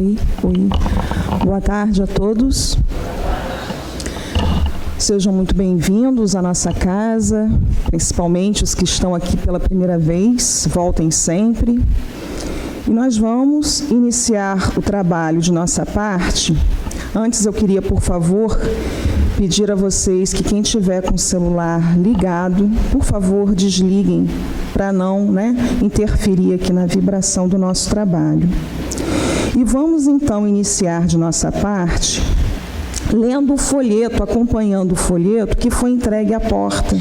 Oi. Boa tarde a todos. Sejam muito bem-vindos à nossa casa, principalmente os que estão aqui pela primeira vez, voltem sempre. E nós vamos iniciar o trabalho de nossa parte. Antes eu queria, por favor, pedir a vocês que quem tiver com o celular ligado, por favor, desliguem para não interferir aqui na vibração do nosso trabalho. E vamos então iniciar de nossa parte lendo o folheto, acompanhando o folheto que foi entregue à porta,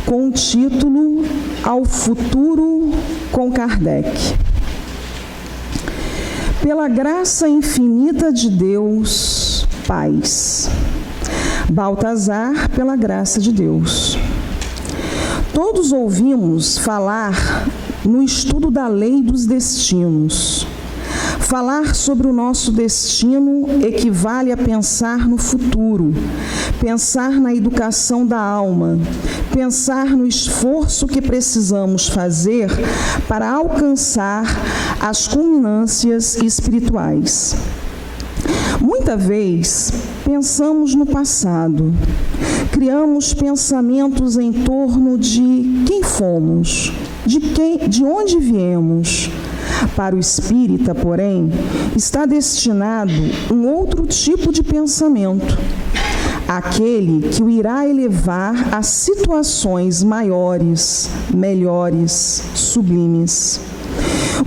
com o título Ao Futuro com Kardec. Pela graça infinita de Deus, paz. Baltazar, pela graça de Deus. Todos ouvimos falar no estudo da lei dos destinos. Falar sobre o nosso destino equivale a pensar no futuro, pensar na educação da alma, pensar no esforço que precisamos fazer para alcançar as culminâncias espirituais. Muita vez pensamos no passado, criamos pensamentos em torno de quem fomos, de onde viemos. Para o espírita, porém, está destinado um outro tipo de pensamento, aquele que o irá elevar a situações maiores, melhores, sublimes.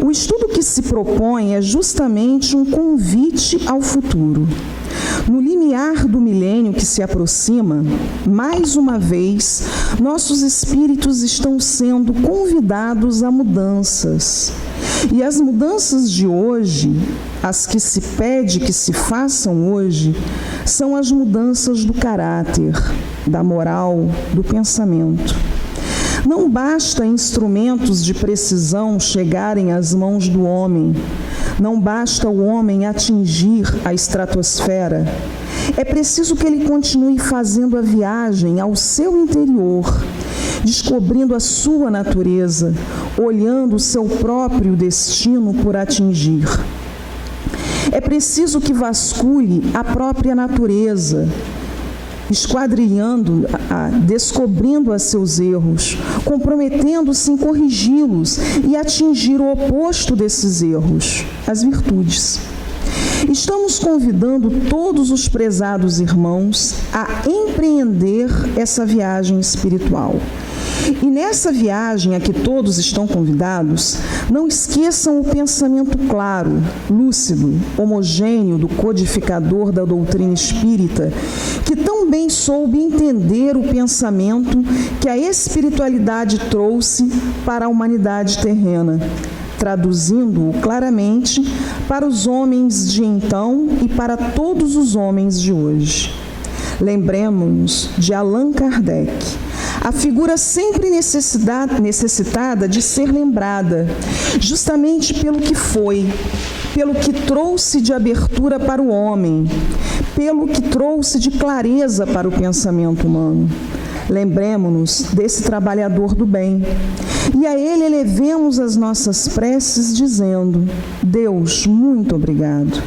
O estudo que se propõe é justamente um convite ao futuro. No limiar do milênio que se aproxima, mais uma vez, nossos espíritos estão sendo convidados a mudanças. E as mudanças de hoje, as que se pede que se façam hoje, são as mudanças do caráter, da moral, do pensamento. Não basta instrumentos de precisão chegarem às mãos do homem, não basta o homem atingir a estratosfera. É preciso que ele continue fazendo a viagem ao seu interior, descobrindo a sua natureza, olhando o seu próprio destino por atingir. É preciso que vasculhe a própria natureza, esquadrilhando-a, descobrindo a seus erros, comprometendo-se em corrigi-los e atingir o oposto desses erros, as virtudes. Estamos convidando todos os prezados irmãos a empreender essa viagem espiritual. E nessa viagem a que todos estão convidados, não esqueçam o pensamento claro, lúcido, homogêneo do codificador da doutrina espírita, que tão bem soube entender o pensamento que a espiritualidade trouxe para a humanidade terrena, traduzindo-o claramente para os homens de então e para todos os homens de hoje. Lembremos-nos de Allan Kardec, a figura sempre necessitada de ser lembrada, justamente pelo que foi, pelo que trouxe de abertura para o homem, pelo que trouxe de clareza para o pensamento humano. Lembremos-nos desse trabalhador do bem e a ele elevemos as nossas preces dizendo: Deus, muito obrigado.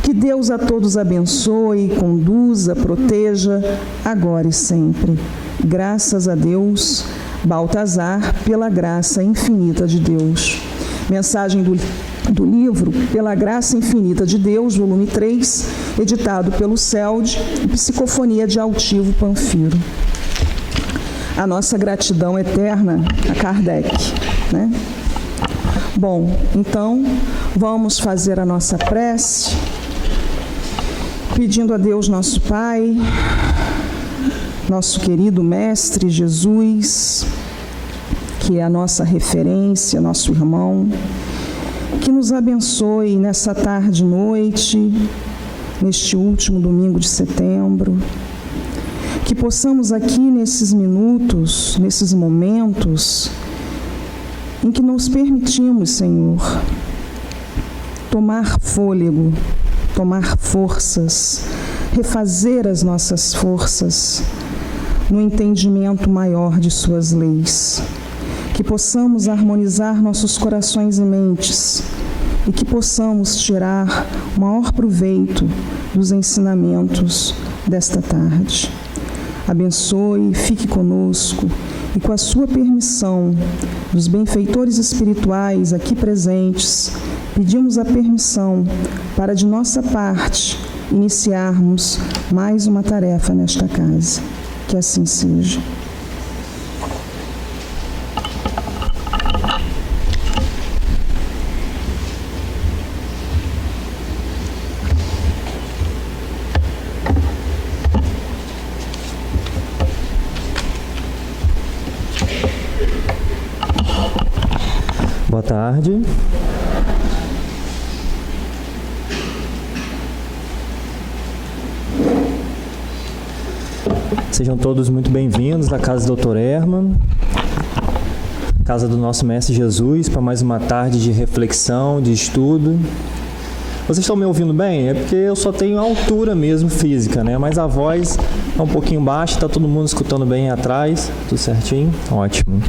Que Deus a todos abençoe, conduza, proteja, agora e sempre. Graças a Deus, Baltazar, pela graça infinita de Deus. Mensagem do livro Pela Graça Infinita de Deus, volume 3, editado pelo CELD e psicofonia de Altivo Panfiro. A nossa gratidão eterna a Kardec, Bom, então, vamos fazer a nossa prece, pedindo a Deus nosso Pai, nosso querido Mestre Jesus, que é a nossa referência, nosso irmão, que nos abençoe nessa tarde e noite, neste último domingo de setembro, que possamos aqui nesses minutos, nesses momentos, em que nos permitimos, Senhor, tomar fôlego, tomar forças, refazer as nossas forças no entendimento maior de suas leis. Que possamos harmonizar nossos corações e mentes e que possamos tirar o maior proveito dos ensinamentos desta tarde. Abençoe, fique conosco e, com a sua permissão, dos benfeitores espirituais aqui presentes, pedimos a permissão para, de nossa parte, iniciarmos mais uma tarefa nesta casa. Que assim seja. Boa tarde. Sejam todos muito bem-vindos à casa do Dr. Herman, casa do nosso Mestre Jesus, para mais uma tarde de reflexão, de estudo. Vocês estão me ouvindo bem? É porque eu só tenho altura mesmo física, né? Mas a voz é um pouquinho baixa, está todo mundo escutando bem atrás, tudo certinho? Ótimo.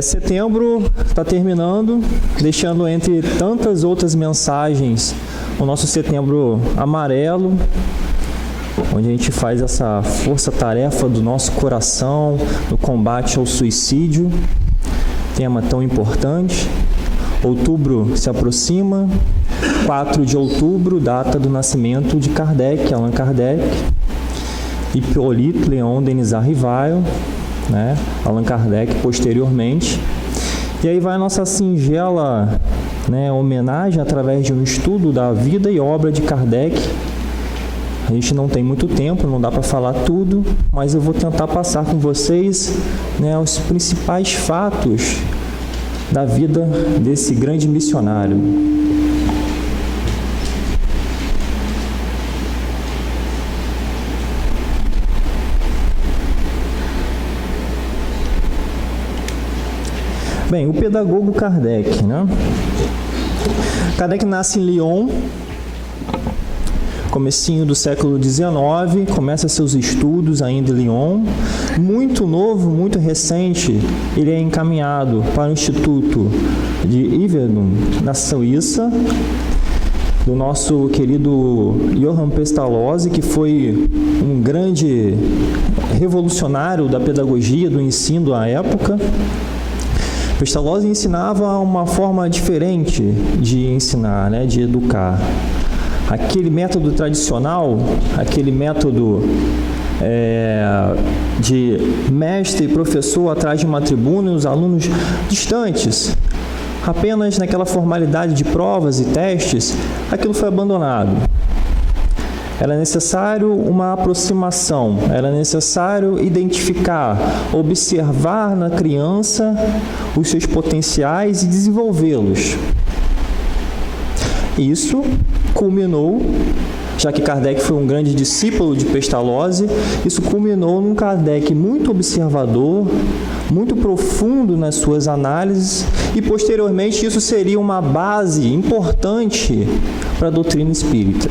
Setembro está terminando, deixando entre tantas outras mensagens o nosso Setembro Amarelo, onde a gente faz essa força-tarefa do nosso coração no combate ao suicídio, tema tão importante. Outubro se aproxima, 4 de outubro, data do nascimento de Kardec, Allan Kardec, Hippolyte Léon Denis Rivail, né? Allan Kardec posteriormente. E aí vai a nossa singela, né, homenagem através de um estudo da vida e obra de Kardec. A gente não tem muito tempo, não dá para falar tudo, mas eu vou tentar passar com vocês, né, os principais fatos da vida desse grande missionário. Bem, o pedagogo Kardec, né? Kardec nasce em Lyon, comecinho do século XIX, começa seus estudos ainda em Lyon. Muito novo, muito recente, ele é encaminhado para o Instituto de Yverdon, na Suíça, do nosso querido Johann Pestalozzi, que foi um grande revolucionário da pedagogia, do ensino à época. Pestalozzi ensinava uma forma diferente de ensinar, né, de educar. Aquele método tradicional, aquele método de mestre e professor atrás de uma tribuna e os alunos distantes, apenas naquela formalidade de provas e testes, aquilo foi abandonado. Era necessário uma aproximação, era necessário identificar, observar na criança os seus potenciais e desenvolvê-los. Isso culminou, já que Kardec foi um grande discípulo de Pestalozzi, isso culminou num Kardec muito observador, muito profundo nas suas análises, e posteriormente isso seria uma base importante para a doutrina espírita.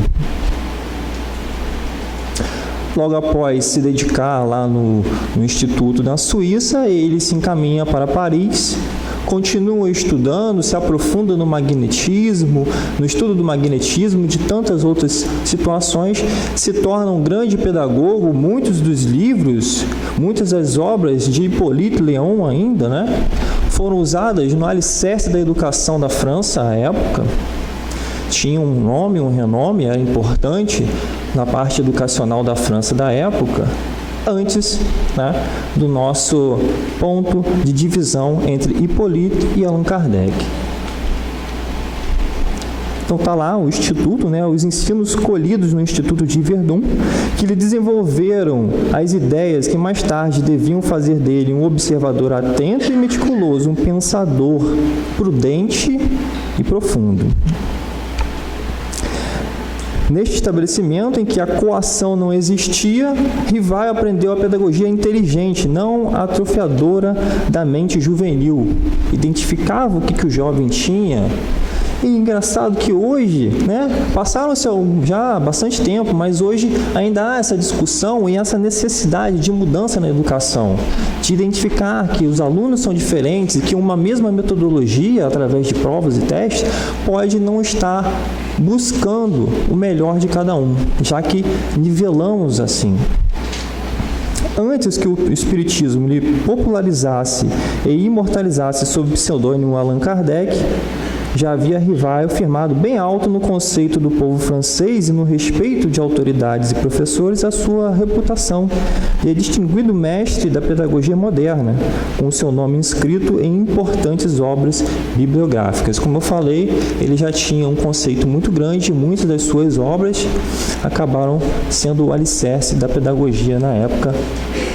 Logo após se dedicar lá no Instituto na Suíça, ele se encaminha para Paris, continua estudando, se aprofunda no magnetismo, no estudo do magnetismo, de tantas outras situações, se torna um grande pedagogo. Muitos dos livros, muitas das obras de Hippolyte Léon ainda, né, foram usadas no alicerce da educação da França à época. Tinha um nome, um renome, era importante na parte educacional da França da época, antes, né, do nosso ponto de divisão entre Hippolyte e Allan Kardec. Então está lá o Instituto, né, os ensinos colhidos no Instituto de Yverdon, que lhe desenvolveram as ideias que mais tarde deviam fazer dele um observador atento e meticuloso, um pensador prudente e profundo. Neste estabelecimento, em que a coação não existia, Rivail aprendeu a pedagogia inteligente, não atrofiadora da mente juvenil. Identificava o que o jovem tinha E engraçado que hoje, né, passaram-se já bastante tempo, mas hoje ainda há essa discussão e essa necessidade de mudança na educação, de identificar que os alunos são diferentes e que uma mesma metodologia, através de provas e testes, pode não estar buscando o melhor de cada um, já que nivelamos assim. Antes que o Espiritismo lhe popularizasse e imortalizasse sob o pseudônimo Allan Kardec, já havia Rivail firmado bem alto no conceito do povo francês e no respeito de autoridades e professores a sua reputação, e é distinguido mestre da pedagogia moderna, com o seu nome inscrito em importantes obras bibliográficas. Como eu falei, ele já tinha um conceito muito grande e muitas das suas obras acabaram sendo o alicerce da pedagogia na época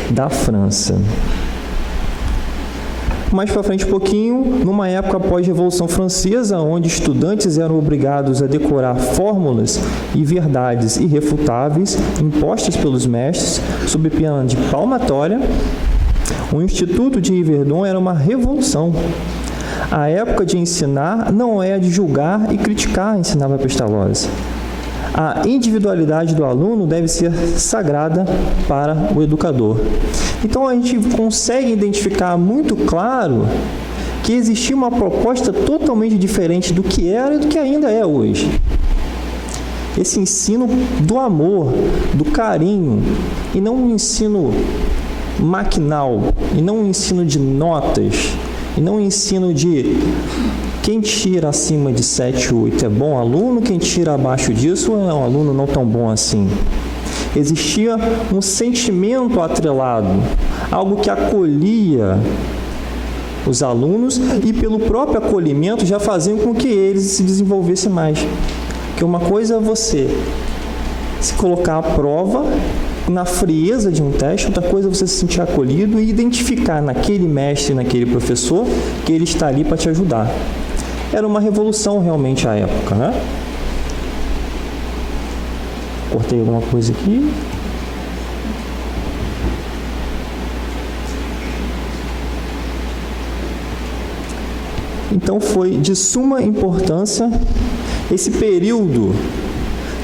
da França. Mais para frente um pouquinho, numa época pós-Revolução Francesa, onde estudantes eram obrigados a decorar fórmulas e verdades irrefutáveis impostas pelos mestres, sob pena de palmatória, o Instituto de Yverdon era uma revolução. A época de ensinar não é a de julgar e criticar, ensinava Pestalozzi. A individualidade do aluno deve ser sagrada para o educador. Então, a gente consegue identificar muito claro que existia uma proposta totalmente diferente do que era e do que ainda é hoje. Esse ensino do amor, do carinho, e não um ensino maquinal, e não um ensino de notas, e não um ensino de quem tira acima de 7, 8 é bom aluno, quem tira abaixo disso é um aluno não tão bom assim. Existia um sentimento atrelado, algo que acolhia os alunos e pelo próprio acolhimento já faziam com que eles se desenvolvessem mais. Porque uma coisa é você se colocar à prova na frieza de um teste, outra coisa é você se sentir acolhido e identificar naquele mestre, naquele professor, que ele está ali para te ajudar. Era uma revolução realmente à época, né? Cortei alguma coisa aqui. Então foi de suma importância esse período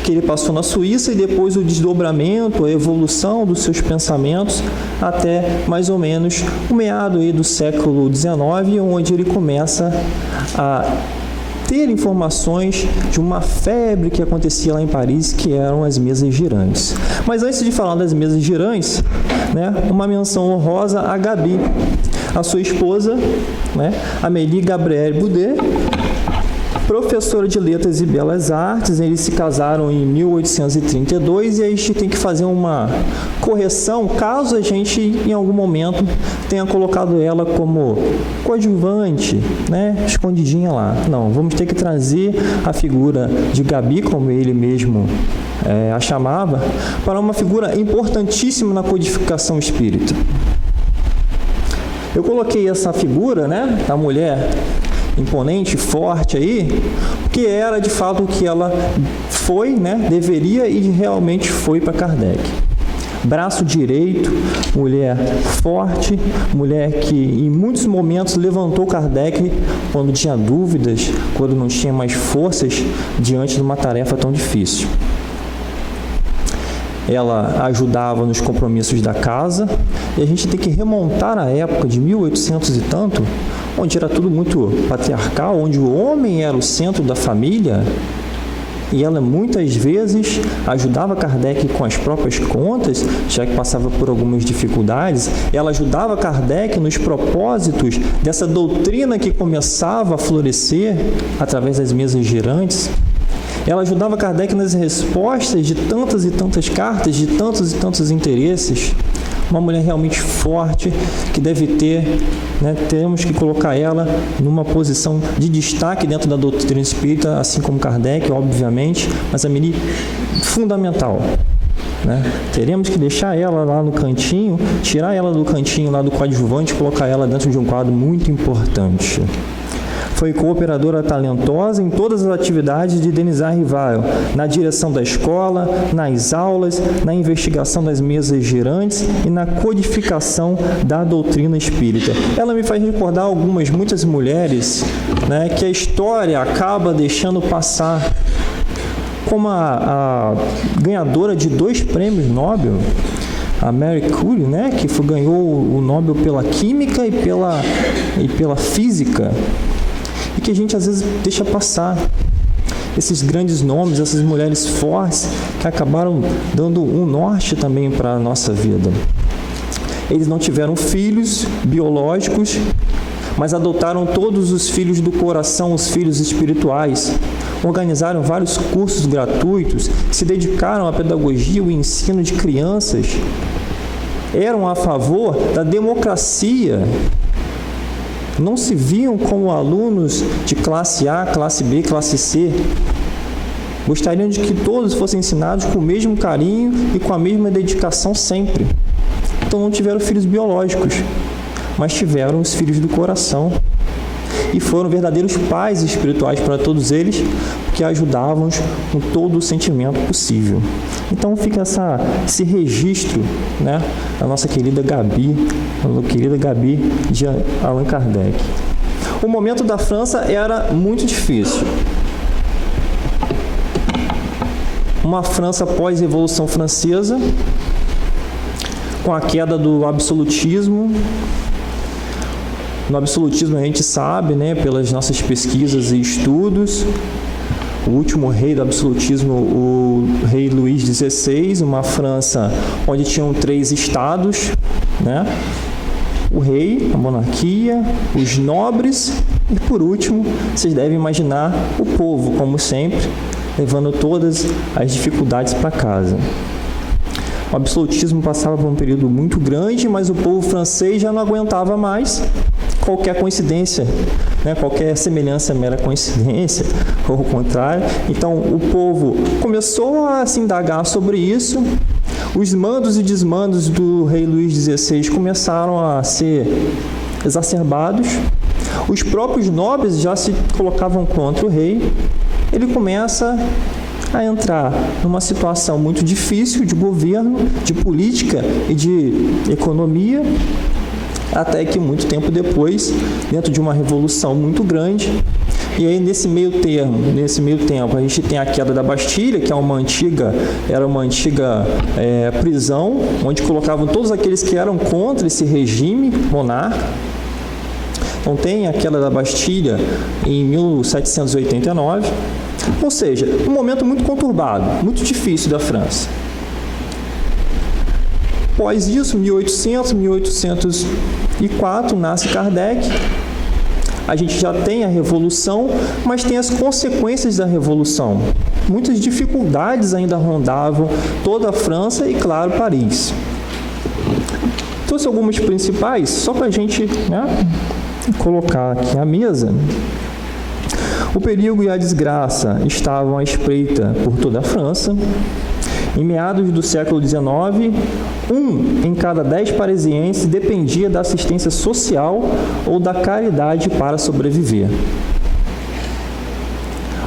que ele passou na Suíça e depois o desdobramento, a evolução dos seus pensamentos até mais ou menos o meado aí do século XIX, onde ele começa a ter informações de uma febre que acontecia lá em Paris, que eram as mesas girantes. Mas antes de falar das mesas girantes, né, uma menção honrosa a Gabi, a sua esposa, né, Amélie Gabrielle Boudet, professora de Letras e Belas Artes. Eles se casaram em 1832 e a gente tem que fazer uma correção caso a gente em algum momento tenha colocado ela como coadjuvante, né, escondidinha lá. Não, vamos ter que trazer a figura de Gabi, como ele mesmo a chamava, para uma figura importantíssima na codificação espírita. Eu coloquei essa figura, né, da mulher imponente, forte aí, porque era de fato o que ela foi, né, deveria e realmente foi para Kardec. Braço direito, mulher forte, mulher que em muitos momentos levantou Kardec quando tinha dúvidas, quando não tinha mais forças diante de uma tarefa tão difícil. Ela ajudava nos compromissos da casa, e a gente tem que remontar à época de 1800 e tanto, onde era tudo muito patriarcal, onde o homem era o centro da família, e ela muitas vezes ajudava Kardec com as próprias contas, já que passava por algumas dificuldades. Ela ajudava Kardec nos propósitos dessa doutrina que começava a florescer através das mesas girantes. Ela ajudava Kardec nas respostas de tantas e tantas cartas, de tantos e tantos interesses. Uma mulher realmente forte, que deve ter, né, temos que colocar ela numa posição de destaque dentro da doutrina espírita, assim como Kardec, obviamente, mas a Amélie, fundamental. Né? Teremos que deixar ela lá no cantinho, tirar ela do cantinho lá do coadjuvante e colocar ela dentro de um quadro muito importante. Foi cooperadora talentosa em todas as atividades de Denisard Rival, na direção da escola, nas aulas, na investigação das mesas girantes e na codificação da doutrina espírita. Ela me faz recordar muitas mulheres, né, que a história acaba deixando passar, como a ganhadora de 2 prêmios Nobel, a Marie Curie, né, que ganhou o Nobel pela Química e pela Física, e que a gente às vezes deixa passar. Esses grandes nomes, essas mulheres fortes, que acabaram dando um norte também para a nossa vida. Eles não tiveram filhos biológicos, mas adotaram todos os filhos do coração, os filhos espirituais. Organizaram vários cursos gratuitos, se dedicaram à pedagogia e ao ensino de crianças. Eram a favor da democracia. Não se viam como alunos de classe A, classe B, classe C. Gostariam de que todos fossem ensinados com o mesmo carinho e com a mesma dedicação sempre. Então não tiveram filhos biológicos, mas tiveram os filhos do coração. E foram verdadeiros pais espirituais para todos eles, que ajudavam-os com todo o sentimento possível. Então fica esse registro, né, da nossa querida Gabi de Allan Kardec. O momento da França era muito difícil. Uma França pós-Revolução Francesa, com a queda do absolutismo. No absolutismo a gente sabe, né, pelas nossas pesquisas e estudos, o último rei do absolutismo, o rei Luís XVI, uma França onde tinham 3 estados, né? O rei, a monarquia, os nobres e, por último, vocês devem imaginar o povo, como sempre, levando todas as dificuldades para casa. O absolutismo passava por um período muito grande, mas o povo francês já não aguentava mais qualquer coincidência, né? Qualquer semelhança é mera coincidência, ou o contrário. Então, o povo começou a se indagar sobre isso. Os mandos e desmandos do rei Luís XVI começaram a ser exacerbados. Os próprios nobres já se colocavam contra o rei. Ele começa a entrar numa situação muito difícil de governo, de política e de economia, até que muito tempo depois, dentro de uma revolução muito grande, e aí nesse meio tempo, a gente tem a queda da Bastilha, que era uma antiga prisão, onde colocavam todos aqueles que eram contra esse regime monarca. Então tem a queda da Bastilha em 1789, ou seja, um momento muito conturbado, muito difícil da França. Após isso, 1804, nasce Kardec. A gente já tem a Revolução, mas tem as consequências da Revolução. Muitas dificuldades ainda rondavam toda a França e, claro, Paris. Trouxe algumas principais, só para a gente, né, colocar aqui à mesa. O perigo e a desgraça estavam à espreita por toda a França. Em meados do século XIX, 1 em cada 10 parisienses dependia da assistência social ou da caridade para sobreviver.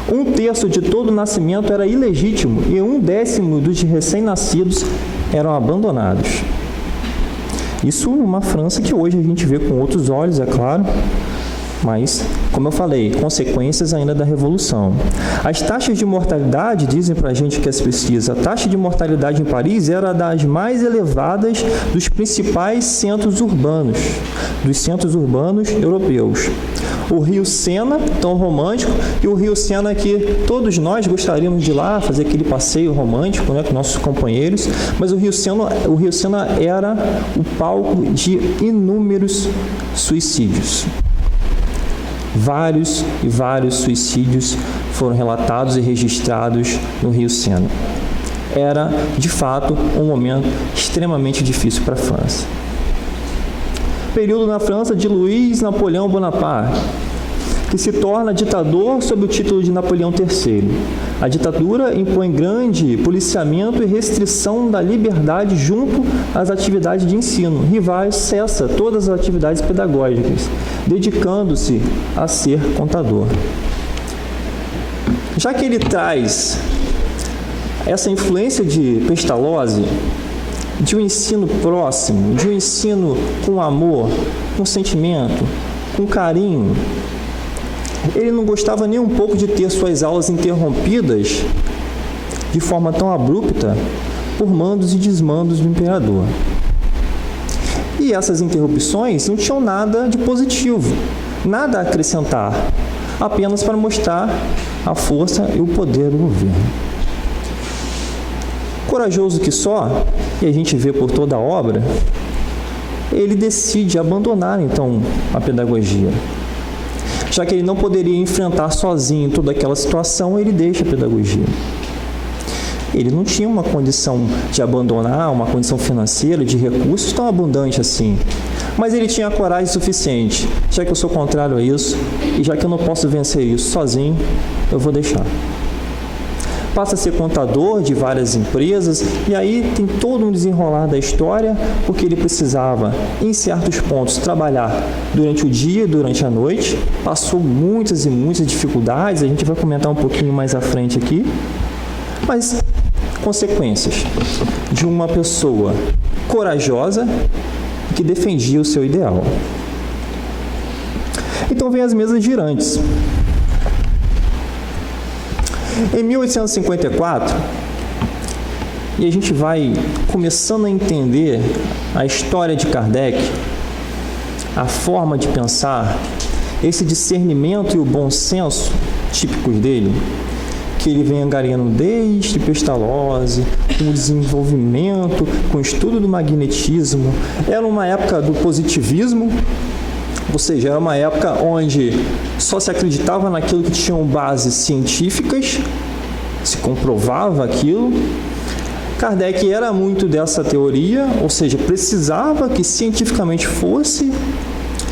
1/3 de todo nascimento era ilegítimo e 1/10 dos recém-nascidos eram abandonados. Isso numa França que hoje a gente vê com outros olhos, é claro, mas, como eu falei, consequências ainda da Revolução. As taxas de mortalidade, dizem para a gente que as pesquisas, a taxa de mortalidade em Paris era das mais elevadas dos principais centros urbanos, europeus. O Rio Sena, tão romântico, e o Rio Sena que todos nós gostaríamos de ir lá, fazer aquele passeio romântico, né, com nossos companheiros, mas o Rio Sena era o palco de inúmeros suicídios. Vários e vários suicídios foram relatados e registrados no Rio Sena. Era, de fato, um momento extremamente difícil para a França. Período na França de Luís Napoleão Bonaparte, que se torna ditador sob o título de Napoleão III. A ditadura impõe grande policiamento e restrição da liberdade junto às atividades de ensino. Rivaz cessa todas as atividades pedagógicas, dedicando-se a ser contador. Já que ele traz essa influência de Pestalozzi, de um ensino próximo, de um ensino com amor, com sentimento, com carinho, ele não gostava nem um pouco de ter suas aulas interrompidas de forma tão abrupta por mandos e desmandos do imperador. E essas interrupções não tinham nada de positivo, nada a acrescentar, apenas para mostrar a força e o poder do governo. Corajoso que só, e a gente vê por toda a obra, ele decide abandonar então a pedagogia. Já que ele não poderia enfrentar sozinho toda aquela situação, ele deixa a pedagogia. Ele não tinha uma condição de abandonar, uma condição financeira, de recursos tão abundante assim. Mas ele tinha a coragem suficiente. Já que eu sou contrário a isso, e já que eu não posso vencer isso sozinho, eu vou deixar. Passa a ser contador de várias empresas, e aí tem todo um desenrolar da história, porque ele precisava, em certos pontos, trabalhar durante o dia e durante a noite. Passou muitas e muitas dificuldades, a gente vai comentar um pouquinho mais à frente aqui. Mas, consequências de uma pessoa corajosa que defendia o seu ideal. Então vem as mesas girantes. Em 1854, e a gente vai começando a entender a história de Kardec, a forma de pensar, esse discernimento e o bom senso típicos dele, que ele vem angariando desde Pestalozzi, com o desenvolvimento, com o estudo do magnetismo. Era uma época do positivismo, ou seja, era uma época onde só se acreditava naquilo que tinham bases científicas, se comprovava aquilo. Kardec era muito dessa teoria, ou seja, precisava que cientificamente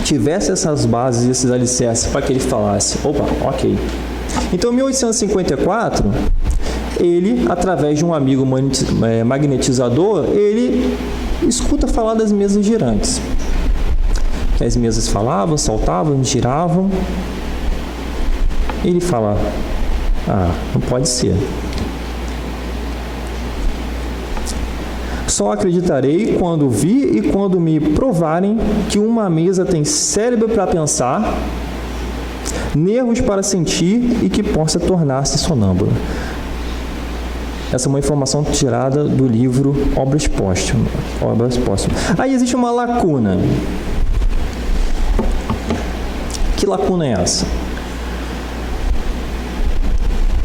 tivesse essas bases, esses alicerces, para que ele falasse, opa, ok. Então, em 1854, ele, através de um amigo magnetizador, ele escuta falar das mesas girantes. Que as mesas falavam, saltavam, giravam. Ele fala, não pode ser. Só acreditarei quando vi e quando me provarem que uma mesa tem cérebro para pensar, nervos para sentir e que possa tornar-se sonâmbula. Essa é uma informação tirada do livro Obras Póstumas. Aí existe uma lacuna. Que lacuna é essa?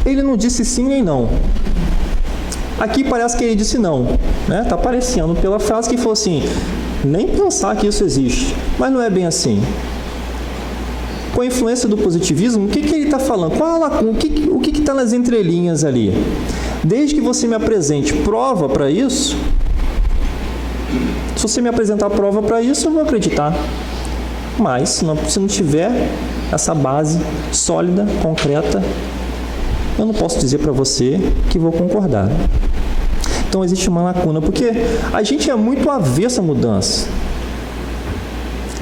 Ele não disse sim nem não. Aqui parece que ele disse não, né? Está parecendo pela frase que falou assim, nem pensar que isso existe, mas não é bem assim. Com a influência do positivismo, o que ele está falando? Qual a lacuna? O que está nas entrelinhas ali? Desde que você me apresente prova para isso, se você me apresentar prova para isso, eu vou acreditar. Mas, se não tiver essa base sólida, concreta, eu não posso dizer para você que vou concordar. Então, existe uma lacuna, porque a gente é muito avesso à mudança.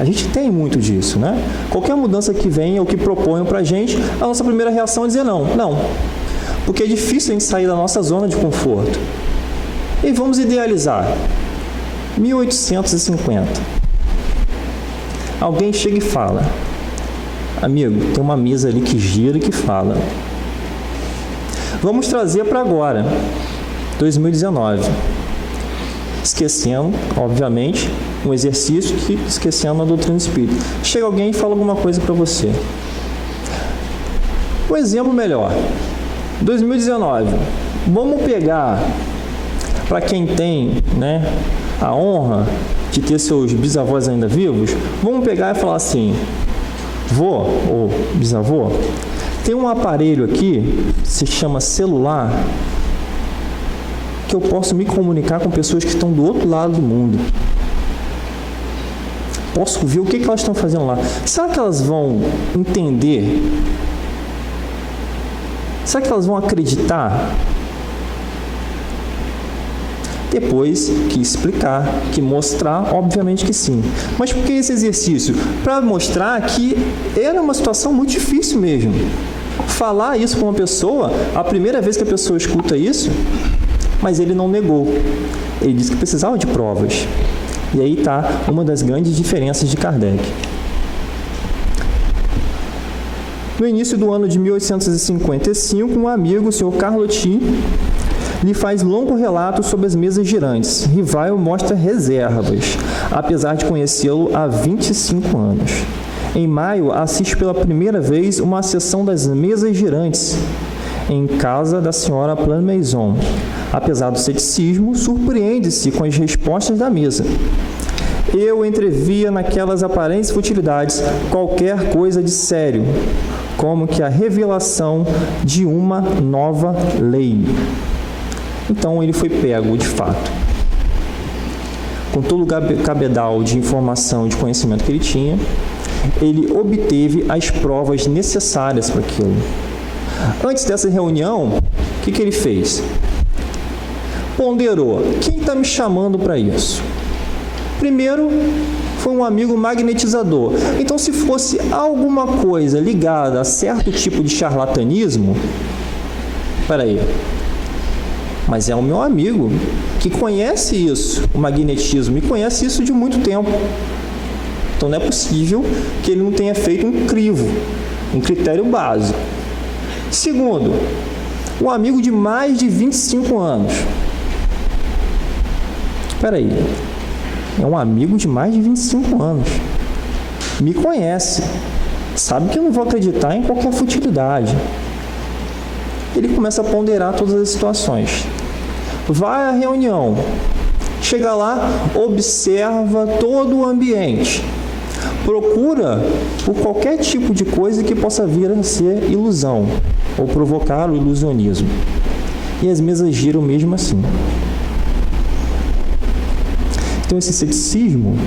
A gente tem muito disso, né? Qualquer mudança que venha ou que proponham para a gente, a nossa primeira reação é dizer não. Não. Porque é difícil a gente sair da nossa zona de conforto. E vamos idealizar. 1850. Alguém chega e fala, amigo, tem uma mesa ali que gira e que fala. Vamos trazer para agora, 2019. Esquecendo, obviamente, um exercício que esquecendo a doutrina espírita. Chega alguém e fala alguma coisa para você. Um exemplo melhor. 2019. Vamos pegar, para quem tem, né, a honra de ter seus bisavós ainda vivos, vamos pegar e falar assim, vô ou bisavô, tem um aparelho aqui, se chama celular, que eu posso me comunicar com pessoas que estão do outro lado do mundo. Posso ver o que elas estão fazendo lá. Será que elas vão entender será que elas vão acreditar? Depois quis explicar, que mostrar, obviamente que sim. Mas por que esse exercício? Para mostrar que era uma situação muito difícil mesmo. Falar isso para uma pessoa, a primeira vez que a pessoa escuta isso, mas ele não negou. Ele disse que precisava de provas. E aí está uma das grandes diferenças de Kardec. No início do ano de 1855, um amigo, o Sr. Carlotti, lhe faz longo relato sobre as mesas girantes. Rivail mostra reservas, apesar de conhecê-lo há 25 anos. Em maio, assiste pela primeira vez uma sessão das mesas girantes, em casa da senhora Planmaison. Apesar do ceticismo, surpreende-se com as respostas da mesa. Eu entrevia naquelas aparentes futilidades qualquer coisa de sério, como que a revelação de uma nova lei. Então ele foi pego de fato. Com todo o cabedal de informação e de conhecimento que ele tinha, ele obteve as provas necessárias para aquilo. Antes dessa reunião, o que ele fez? Ponderou, quem está me chamando para isso? Primeiro, foi um amigo magnetizador. Então, se fosse alguma coisa ligada a certo tipo de charlatanismo, peraí, mas é o meu amigo que conhece isso, o magnetismo, e conhece isso de muito tempo. Então, não é possível que ele não tenha feito um crivo, um critério básico. Segundo, um amigo de mais de 25 anos. Peraí, é um amigo de mais de 25 anos. Me conhece. Sabe que eu não vou acreditar em qualquer futilidade. Ele começa a ponderar todas as situações. Vai à reunião. Chega lá, observa todo o ambiente. Procura por qualquer tipo de coisa que possa vir a ser ilusão ou provocar o ilusionismo. E as mesas giram mesmo assim. Então, esse ceticismo,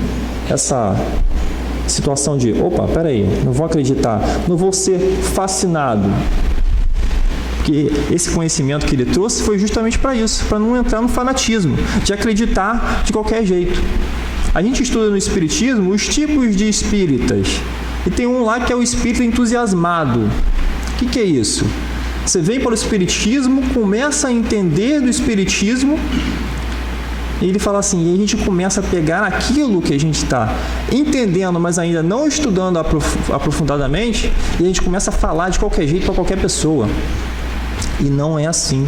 essa situação de, opa, peraí, não vou acreditar, não vou ser fascinado. Porque esse conhecimento que ele trouxe foi justamente para isso, para não entrar no fanatismo, de acreditar de qualquer jeito. A gente estuda no Espiritismo os tipos de espíritas. E tem um lá que é o espírito entusiasmado. O que é isso? Você vem para o Espiritismo, começa a entender do Espiritismo, e ele fala assim, e a gente começa a pegar aquilo que a gente está entendendo, mas ainda não estudando aprofundadamente, e a gente começa a falar de qualquer jeito para qualquer pessoa. E não é assim.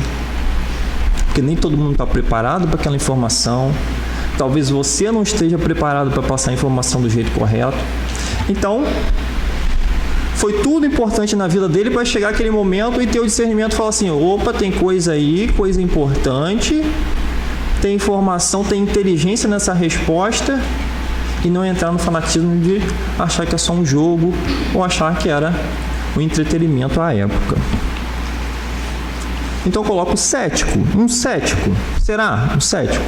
Porque nem todo mundo está preparado para aquela informação. Talvez você não esteja preparado para passar a informação do jeito correto. Então, foi tudo importante na vida dele para chegar aquele momento e ter o discernimento e falar assim, opa, tem coisa aí, coisa importante, tem informação, tem inteligência nessa resposta, e não entrar no fanatismo de achar que é só um jogo ou achar que era um entretenimento à época. Então eu coloco cético. Um cético. Será? Um cético.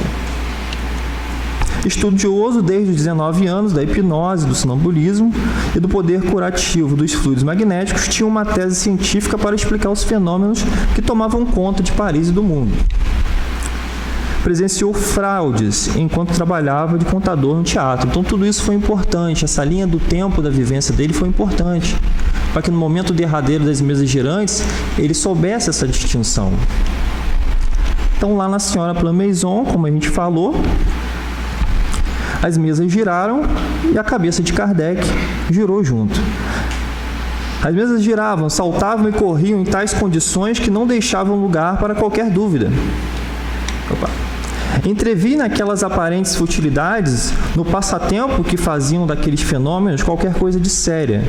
Estudioso desde os 19 anos da hipnose, do sonambulismo e do poder curativo dos fluidos magnéticos, tinha uma tese científica para explicar os fenômenos que tomavam conta de Paris e do mundo. Presenciou fraudes enquanto trabalhava de contador no teatro. Então tudo isso foi importante. Essa linha do tempo da vivência dele foi importante, para que no momento derradeiro das mesas girantes, ele soubesse essa distinção. Então, lá na senhora Planmaison, como a gente falou, as mesas giraram e a cabeça de Kardec girou junto. As mesas giravam, saltavam e corriam em tais condições que não deixavam lugar para qualquer dúvida. Entrevi naquelas aparentes futilidades, no passatempo que faziam daqueles fenômenos qualquer coisa de séria,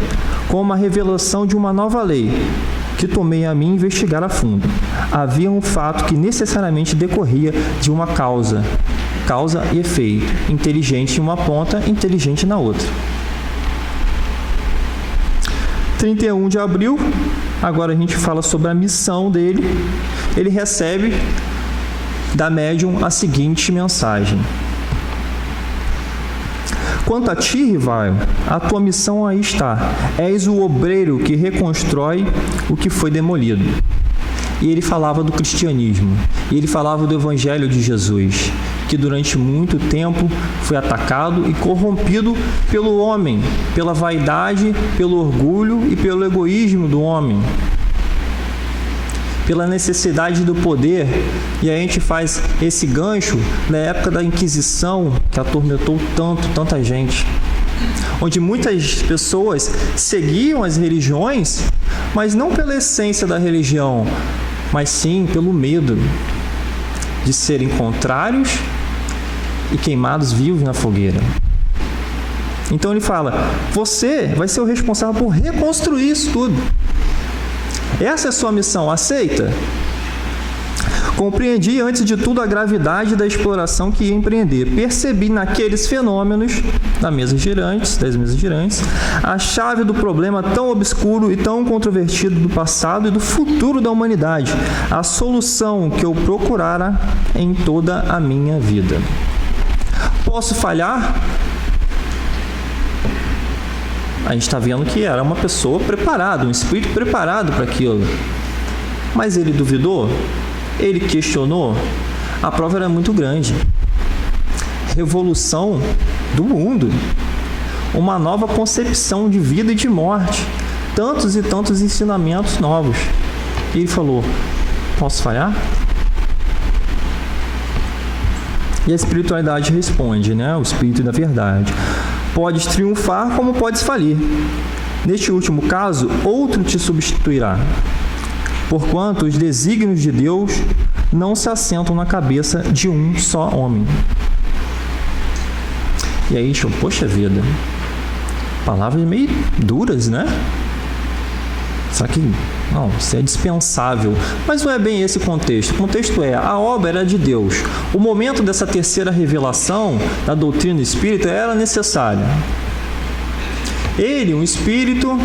como a revelação de uma nova lei, que tomei a mim investigar a fundo. Havia um fato que necessariamente decorria de uma causa e efeito, inteligente em uma ponta, inteligente na outra. 31 de abril, agora a gente fala sobre a missão dele. Ele recebe da médium a seguinte mensagem: quanto a ti, Rivail, a tua missão aí está. És o obreiro que reconstrói o que foi demolido. e ele falava do cristianismo, e ele falava do evangelho de Jesus, que durante muito tempo foi atacado e corrompido pelo homem, pela vaidade, pelo orgulho e pelo egoísmo do homem, pela necessidade do poder. E a gente faz esse gancho na época da Inquisição, que atormentou tanta gente, onde muitas pessoas seguiam as religiões, mas não pela essência da religião, mas sim pelo medo de serem contrários e queimados vivos na fogueira. Então ele fala: você vai ser o responsável por reconstruir isso tudo. Essa é a sua missão, aceita? Compreendi antes de tudo a gravidade da exploração que ia empreender. Percebi naqueles fenômenos das mesas girantes, a chave do problema tão obscuro e tão controvertido do passado e do futuro da humanidade, a solução que eu procurara em toda a minha vida. Posso falhar? A gente está vendo que era uma pessoa preparada, um espírito preparado para aquilo. Mas ele duvidou? Ele questionou? A prova era muito grande. Revolução do mundo. Uma nova concepção de vida e de morte. Tantos e tantos ensinamentos novos. E ele falou: posso falhar? E a espiritualidade responde, né? O espírito da verdade. Podes triunfar como podes falir. Neste último caso, outro te substituirá. Porquanto os desígnios de Deus não se assentam na cabeça de um só homem. E aí, poxa vida, palavras meio duras, né? Será que não, isso é dispensável? Mas não é bem esse o contexto. O contexto é: a obra era de Deus. O momento dessa terceira revelação da doutrina espírita era necessário. Ele, um espírito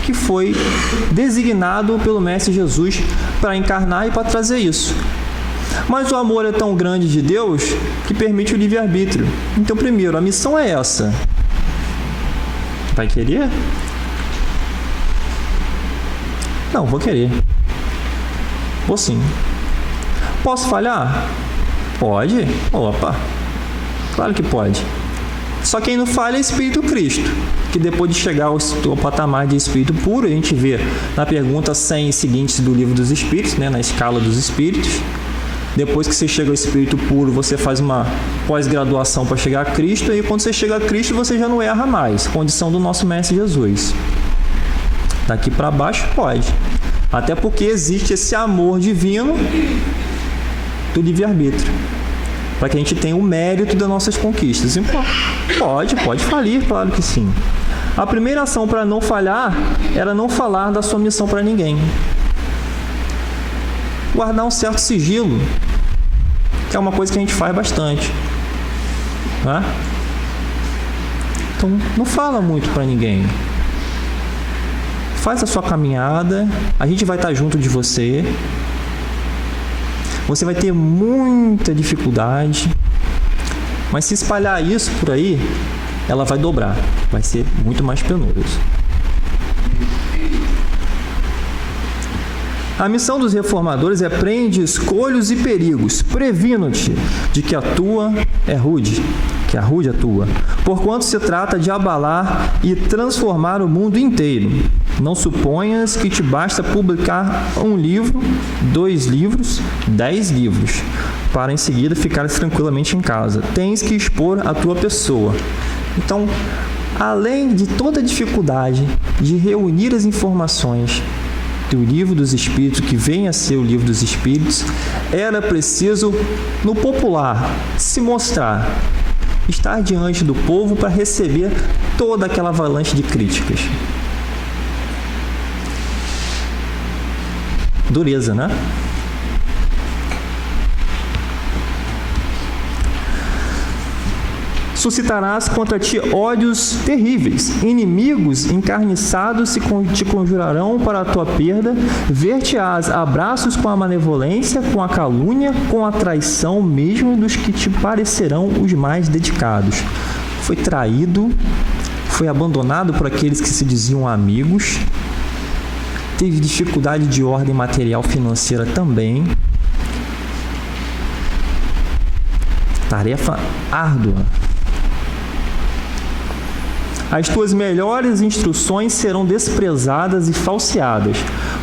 que foi designado pelo Mestre Jesus para encarnar e para trazer isso. Mas o amor é tão grande de Deus que permite o livre-arbítrio. Então, primeiro, a missão é essa. Vai querer? Não, vou querer. Vou sim. Posso falhar? Pode. Opa, claro que pode. Só quem não falha é Espírito Cristo, que depois de chegar ao patamar de Espírito puro, a gente vê na pergunta 100 seguintes do Livro dos Espíritos, né, na escala dos Espíritos. Depois que você chega ao Espírito puro, você faz uma pós-graduação para chegar a Cristo, e quando você chega a Cristo, você já não erra mais. Condição do nosso Mestre Jesus. Daqui para baixo pode. Até porque existe esse amor divino do livre-arbítrio, para que a gente tenha o mérito das nossas conquistas. Então, pode falir, claro que sim. A primeira ação para não falhar era não falar da sua missão para ninguém. Guardar um certo sigilo, que é uma coisa que a gente faz bastante, né? Então, não fala muito para ninguém. Faz a sua caminhada, a gente vai estar junto de você. Você vai ter muita dificuldade, mas se espalhar isso por aí, ela vai dobrar, vai ser muito mais penoso. A missão dos reformadores é: prende escolhos e perigos, previno-te de que a tua é rude, que a rude é tua, porquanto se trata de abalar e transformar o mundo inteiro. Não suponhas que te basta publicar 1 livro, 2 livros, 10 livros, para em seguida ficares tranquilamente em casa. Tens que expor a tua pessoa. Então, além de toda a dificuldade de reunir as informações do Livro dos Espíritos, que vem a ser o Livro dos Espíritos, era preciso, no popular, se mostrar, estar diante do povo para receber toda aquela avalanche de críticas. Dureza, né? Suscitarás contra ti ódios terríveis, inimigos encarniçados te conjurarão para a tua perda, ver-te-ás a braços com a malevolência, com a calúnia, com a traição mesmo dos que te parecerão os mais dedicados. Foi traído, foi abandonado por aqueles que se diziam amigos, teve dificuldade de ordem material financeira também. Tarefa árdua. As tuas melhores instruções serão desprezadas e falseadas.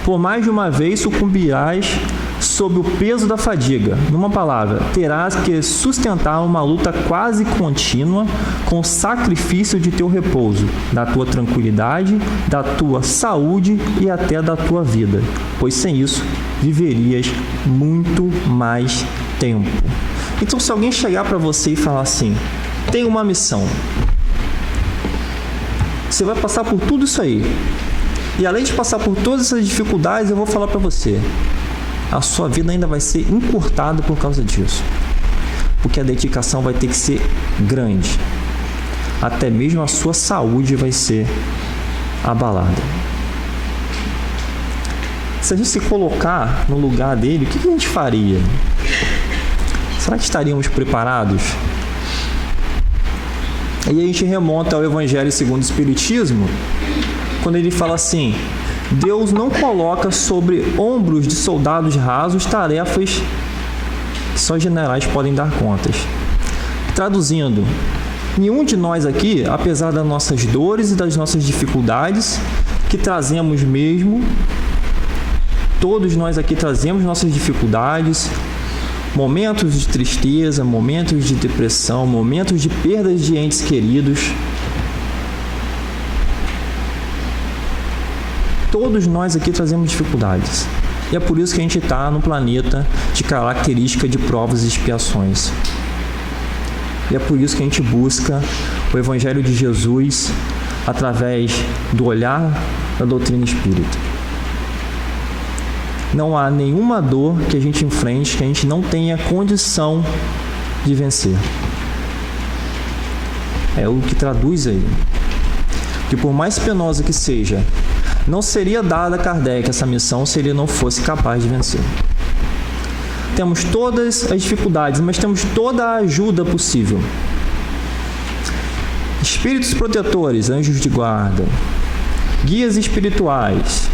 Por mais de uma vez sucumbirás sob o peso da fadiga. Numa palavra, terás que sustentar uma luta quase contínua com o sacrifício de teu repouso, da tua tranquilidade, da tua saúde e até da tua vida, pois sem isso viverias muito mais tempo. Então, se alguém chegar para você e falar assim, tem uma missão, você vai passar por tudo isso aí, e além de passar por todas essas dificuldades, eu vou falar para você, a sua vida ainda vai ser encurtada por causa disso, porque a dedicação vai ter que ser grande, até mesmo a sua saúde vai ser abalada. Se a gente se colocar no lugar dele, o que a gente faria? Será que estaríamos preparados? E aí a gente remonta ao Evangelho segundo o Espiritismo, quando ele fala assim, Deus não coloca sobre ombros de soldados rasos tarefas que só generais podem dar contas. Traduzindo, nenhum de nós aqui, apesar das nossas dores e das nossas dificuldades, que trazemos mesmo, todos nós aqui trazemos nossas dificuldades, momentos de tristeza, momentos de depressão, momentos de perdas de entes queridos. Todos nós aqui trazemos dificuldades. E é por isso que a gente está no planeta de característica de provas e expiações. E é por isso que a gente busca o Evangelho de Jesus através do olhar da doutrina espírita. Não há nenhuma dor que a gente enfrente que a gente não tenha condição de vencer. É o que traduz aí. Que por mais penosa que seja, não seria dada a Kardec essa missão se ele não fosse capaz de vencer. Temos todas as dificuldades, mas temos toda a ajuda possível. Espíritos protetores, anjos de guarda, guias espirituais,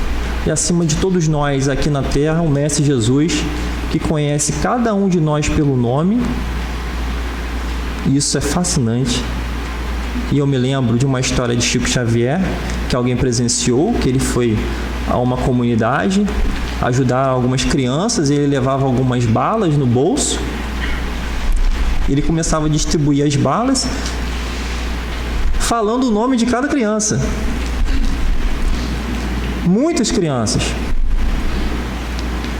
e acima de todos nós aqui na Terra, o Mestre Jesus, que conhece cada um de nós pelo nome. Isso é fascinante. E eu me lembro de uma história de Chico Xavier, que alguém presenciou, que ele foi a uma comunidade ajudar algumas crianças, e ele levava algumas balas no bolso. Ele começava a distribuir as balas, falando o nome de cada criança. Muitas crianças.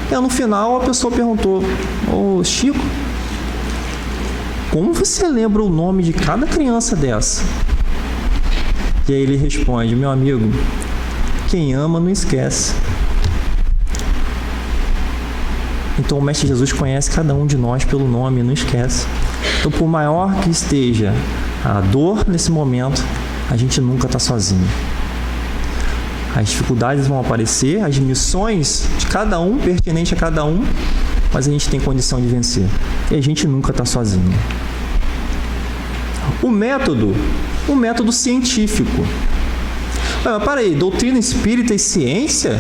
E no final a pessoa perguntou, ô Chico, como você lembra o nome de cada criança dessa? E aí ele responde, meu amigo, quem ama não esquece. Então o Mestre Jesus conhece cada um de nós pelo nome, não esquece. Então por maior que esteja a dor nesse momento, a gente nunca está sozinho. As dificuldades vão aparecer, as missões de cada um, pertinente a cada um, mas a gente tem condição de vencer. E a gente nunca está sozinho. O método científico. Mas para aí, doutrina espírita e ciência?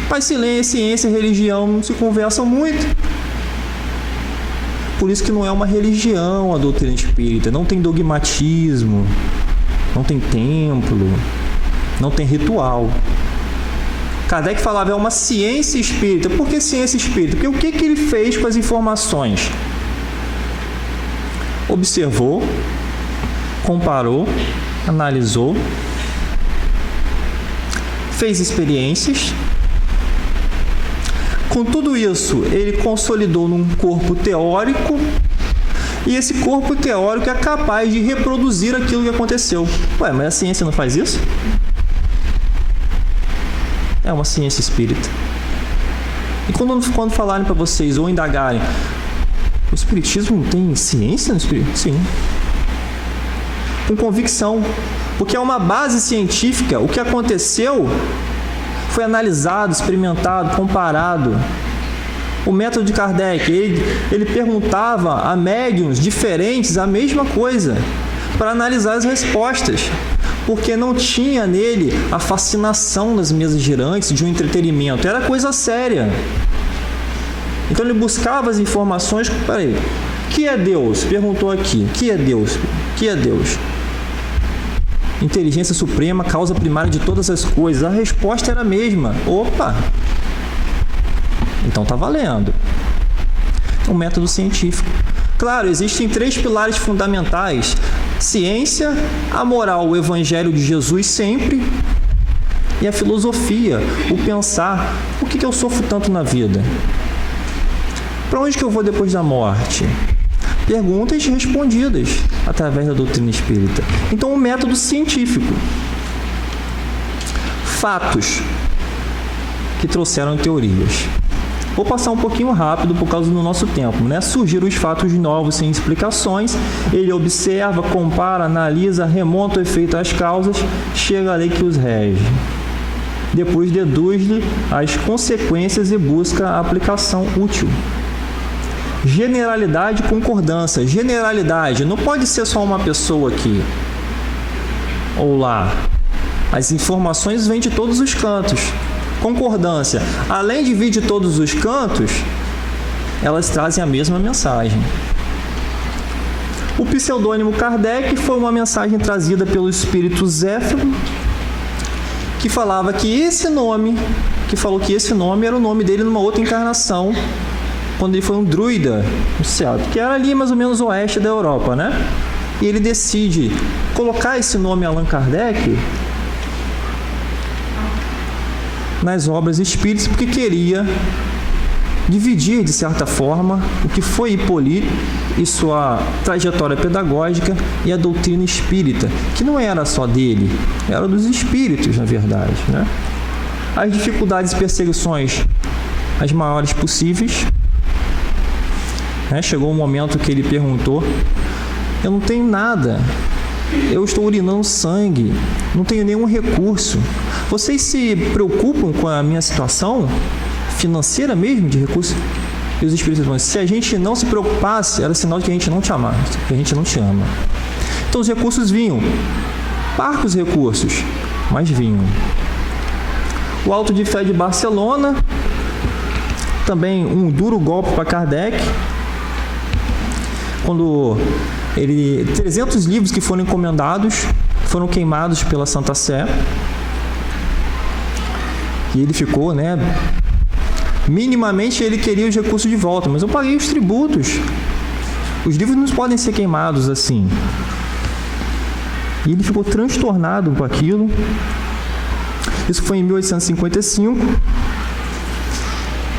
Mas ciência e religião não se conversam muito. Por isso que não é uma religião a doutrina espírita. Não tem dogmatismo, não tem templo, não tem ritual. Kardec falava, é uma ciência espírita. Por que ciência espírita? Porque o que ele fez com as informações? Observou, comparou, analisou, fez experiências. Com tudo isso, ele consolidou num corpo teórico, e esse corpo teórico é capaz de reproduzir aquilo que aconteceu. Ué, mas a ciência não faz isso? É uma ciência espírita. E quando falarem para vocês ou indagarem, o espiritismo tem ciência no espiritismo? Sim. Com convicção. Porque é uma base científica. O que aconteceu foi analisado, experimentado, comparado. O método de Kardec, ele perguntava a médiuns diferentes a mesma coisa, para analisar as respostas. porque não tinha nele a fascinação das mesas girantes de um entretenimento, era coisa séria. Então ele buscava as informações. Peraí, que é Deus? Perguntou aqui, que é Deus? Que é Deus? Inteligência suprema, causa primária de todas as coisas. A resposta era a mesma. Opa! Então tá valendo. Um método científico. Claro, existem 3 pilares fundamentais: ciência, a moral, o evangelho de Jesus sempre, e a filosofia, o pensar. Por que eu sofro tanto na vida? Para onde que eu vou depois da morte? Perguntas respondidas através da doutrina espírita. Então, um método científico. Fatos que trouxeram teorias. Vou passar um pouquinho rápido por causa do nosso tempo, né? Surgiram os fatos novos sem explicações. Ele observa, compara, analisa, remonta o efeito às causas, chega à lei que os rege. Depois deduz-lhe as consequências e busca a aplicação útil. Generalidade e concordância. Generalidade, não pode ser só uma pessoa aqui ou lá. As informações vêm de todos os cantos. Concordância, além de vir de todos os cantos, elas trazem a mesma mensagem. O pseudônimo Kardec foi uma mensagem trazida pelo espírito Zéfiro, que falava que esse nome, era o nome dele numa outra encarnação, quando ele foi um druida no céu, que era ali mais ou menos o oeste da Europa, né? E ele decide colocar esse nome Allan Kardec nas obras espíritas, porque queria dividir, de certa forma, o que foi Hipólito e sua trajetória pedagógica e a doutrina espírita, que não era só dele, era dos espíritos, na verdade, né? As dificuldades e perseguições, as maiores possíveis, né? Chegou um momento que ele perguntou: eu não tenho nada, eu estou urinando sangue, não tenho nenhum recurso. Vocês se preocupam com a minha situação financeira mesmo, de recursos? E os espíritos falam: se a gente não se preocupasse, era sinal de que a gente não te amava, que a gente não te ama. Então os recursos vinham, parcos recursos, mas vinham. O Auto de Fé de Barcelona, também um duro golpe para Kardec, quando 300 livros que foram encomendados foram queimados pela Santa Sé. E ele ficou, né? Minimamente ele queria os recursos de volta, mas eu paguei os tributos. Os livros não podem ser queimados assim. E ele ficou transtornado com aquilo. Isso foi em 1855.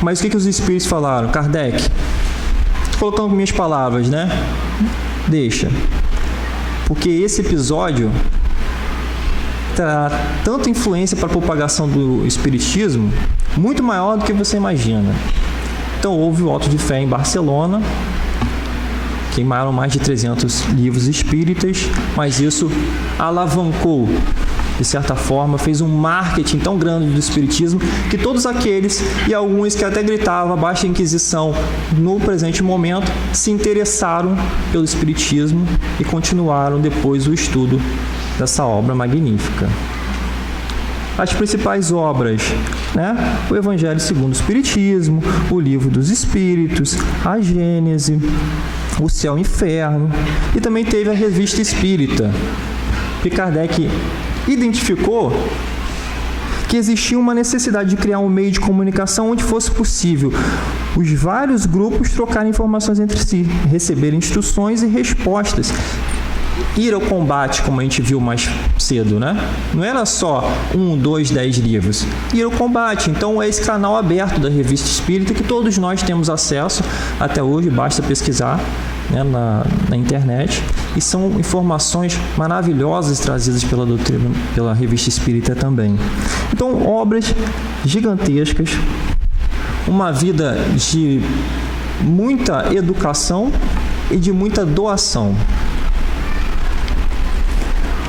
Mas o que os espíritos falaram? Kardec, colocando minhas palavras, né? Deixa. Porque esse episódio terá tanta influência para a propagação do espiritismo, muito maior do que você imagina. Então houve o Auto de Fé em Barcelona, queimaram mais de 300 livros espíritas, mas isso alavancou, de certa forma, fez um marketing tão grande do espiritismo que todos aqueles e alguns que até gritavam abaixo da Inquisição no presente momento se interessaram pelo espiritismo e continuaram depois o estudo dessa obra magnífica. As principais obras, né? O Evangelho segundo o Espiritismo, o Livro dos Espíritos, a Gênese, o Céu e o Inferno, e também teve a Revista Espírita, que Kardec identificou que existia uma necessidade de criar um meio de comunicação onde fosse possível os vários grupos trocarem informações entre si, receberem instruções e respostas, ir ao combate, como a gente viu mais cedo, né? Não era só 1, 2, 10 livros. Ir ao combate. Então, é esse canal aberto da Revista Espírita que todos nós temos acesso até hoje, basta pesquisar, né, na internet. E são informações maravilhosas trazidas pela doutrina, pela Revista Espírita também. Então, obras gigantescas, uma vida de muita educação e de muita doação.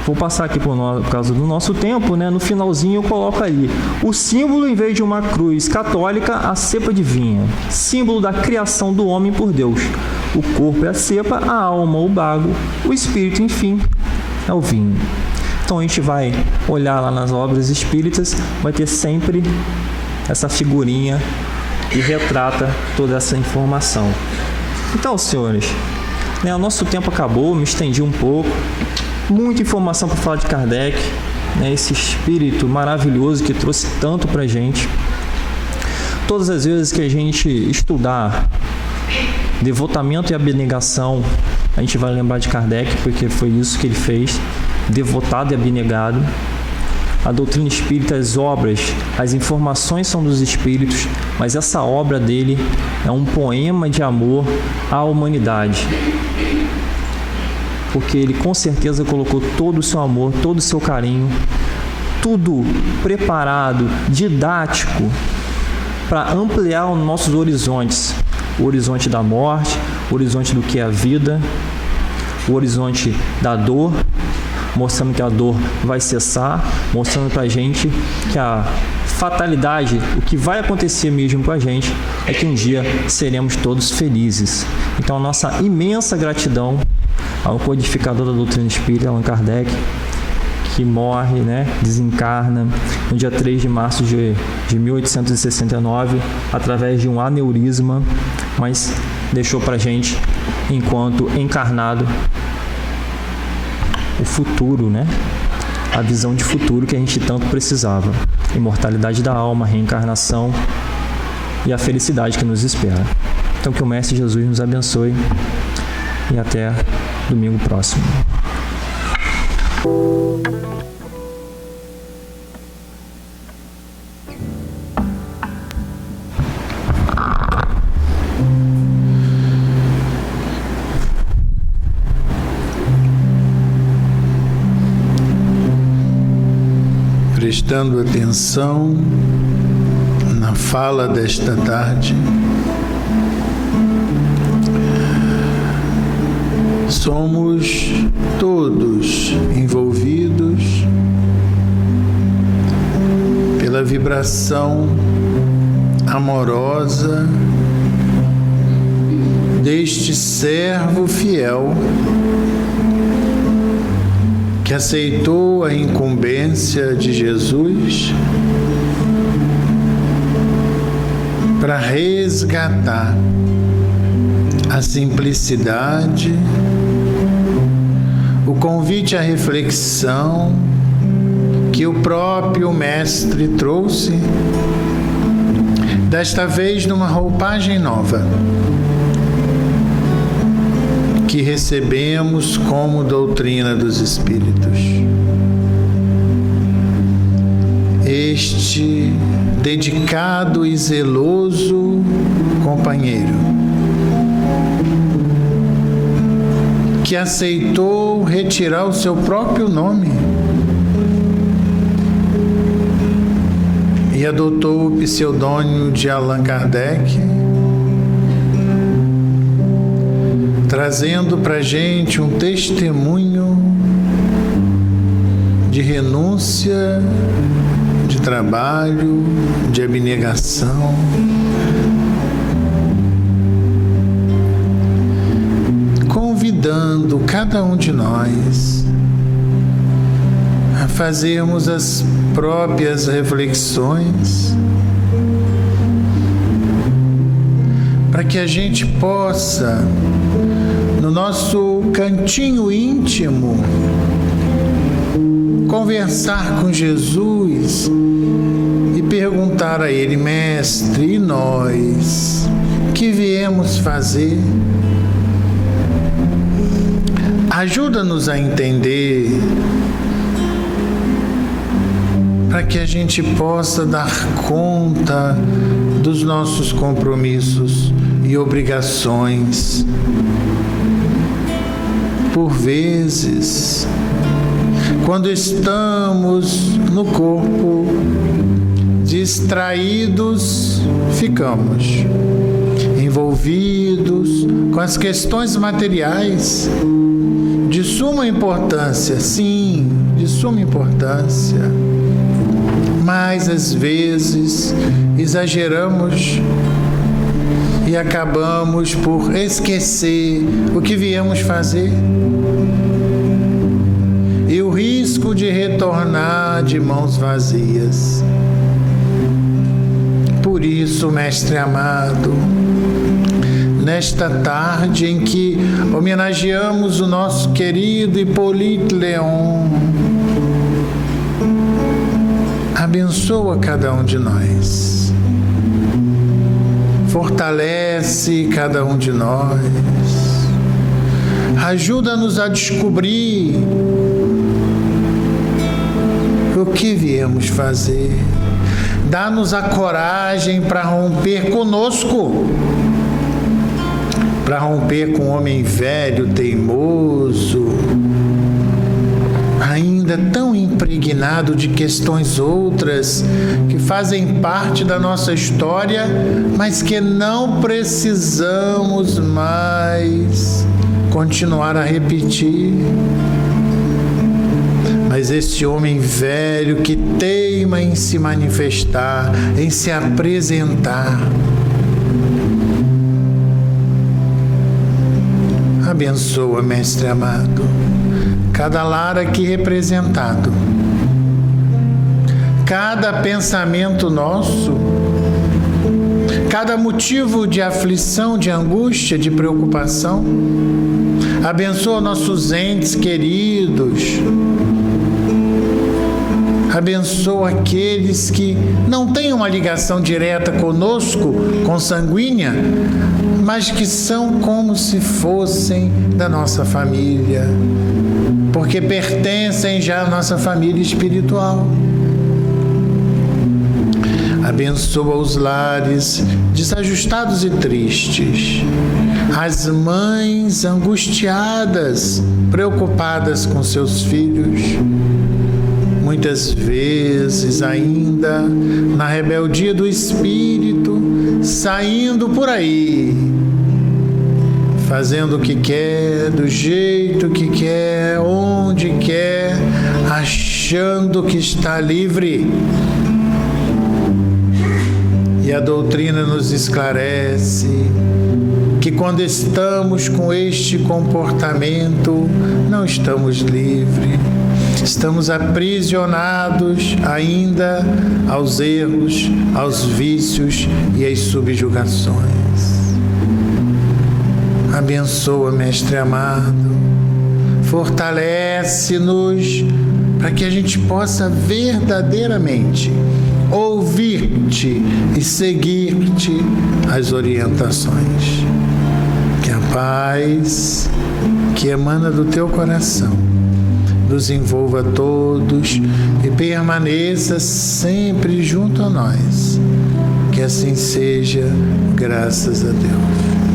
Vou passar aqui por causa do nosso tempo, né? No finalzinho eu coloco ali o símbolo, em vez de uma cruz católica, a cepa de vinho, símbolo da criação do homem por Deus. O corpo é a cepa, a alma o bago, o espírito, enfim, é o vinho. Então a gente vai olhar lá nas obras espíritas, vai ter sempre essa figurinha que retrata toda essa informação. Então, senhores, o nosso tempo acabou, me estendi um pouco. Muita informação para falar de Kardec, esse espírito maravilhoso que trouxe tanto para a gente. Todas as vezes que a gente estudar devotamento e abnegação, a gente vai lembrar de Kardec, porque foi isso que ele fez, devotado e abnegado. A doutrina espírita, as obras, as informações são dos espíritos, mas essa obra dele é um poema de amor à humanidade. Porque ele com certeza colocou todo o seu amor, todo o seu carinho, tudo preparado, didático, para ampliar os nossos horizontes. O horizonte da morte, o horizonte do que é a vida, o horizonte da dor, mostrando que a dor vai cessar, mostrando para a gente que a fatalidade, o que vai acontecer mesmo com a gente, é que um dia seremos todos felizes. Então, a nossa imensa gratidão ao codificador da doutrina espírita, Allan Kardec, que morre, desencarna no dia 3 de março de 1869, através de um aneurisma, mas deixou para a gente, enquanto encarnado, o futuro, a visão de futuro que a gente tanto precisava. Imortalidade da alma, reencarnação e a felicidade que nos espera. Então, que o Mestre Jesus nos abençoe e até domingo próximo. Prestando atenção na fala desta tarde, somos todos envolvidos pela vibração amorosa deste servo fiel que aceitou a incumbência de Jesus para resgatar a simplicidade, o convite à reflexão que o próprio Mestre trouxe, desta vez numa roupagem nova, que recebemos como doutrina dos Espíritos. Este dedicado e zeloso companheiro, que aceitou retirar o seu próprio nome e adotou o pseudônimo de Allan Kardec, trazendo para a gente um testemunho de renúncia, de trabalho, de abnegação. Convidando cada um de nós a fazermos as próprias reflexões, para que a gente possa, no nosso cantinho íntimo, conversar com Jesus e perguntar a Ele: Mestre, e nós, que viemos fazer? Ajuda-nos a entender, para que a gente possa dar conta dos nossos compromissos e obrigações. Por vezes, quando estamos no corpo, distraídos, ficamos envolvidos com as questões materiais de suma importância, sim, de suma importância, mas às vezes exageramos e acabamos por esquecer o que viemos fazer. e o risco de retornar de mãos vazias. Por isso, Mestre amado, nesta tarde em que homenageamos o nosso querido Hippolyte Léon, abençoa cada um de nós, fortalece cada um de nós, ajuda-nos a descobrir o que viemos fazer, dá-nos a coragem para romper conosco, para romper com o homem velho, teimoso, ainda tão impregnado de questões outras que fazem parte da nossa história, mas que não precisamos mais continuar a repetir. Mas esse homem velho que teima em se manifestar, em se apresentar, abençoa, Mestre amado, cada lar aqui representado, cada pensamento nosso, cada motivo de aflição, de angústia, de preocupação. Abençoa nossos entes queridos, abençoa aqueles que não têm uma ligação direta conosco, consanguínea, mas que são como se fossem da nossa família, porque pertencem já à nossa família espiritual. Abençoa os lares desajustados e tristes, as mães angustiadas, preocupadas com seus filhos, muitas vezes ainda na rebeldia do espírito, saindo por aí, fazendo o que quer, do jeito que quer, onde quer, achando que está livre. E a doutrina nos esclarece que quando estamos com este comportamento, não estamos livres. Estamos aprisionados ainda aos erros, aos vícios e às subjugações. Abençoa, Mestre amado, fortalece-nos para que a gente possa verdadeiramente ouvir-te e seguir-te as orientações. Que a paz que emana do teu coração nos envolva a todos e permaneça sempre junto a nós. Que assim seja, graças a Deus.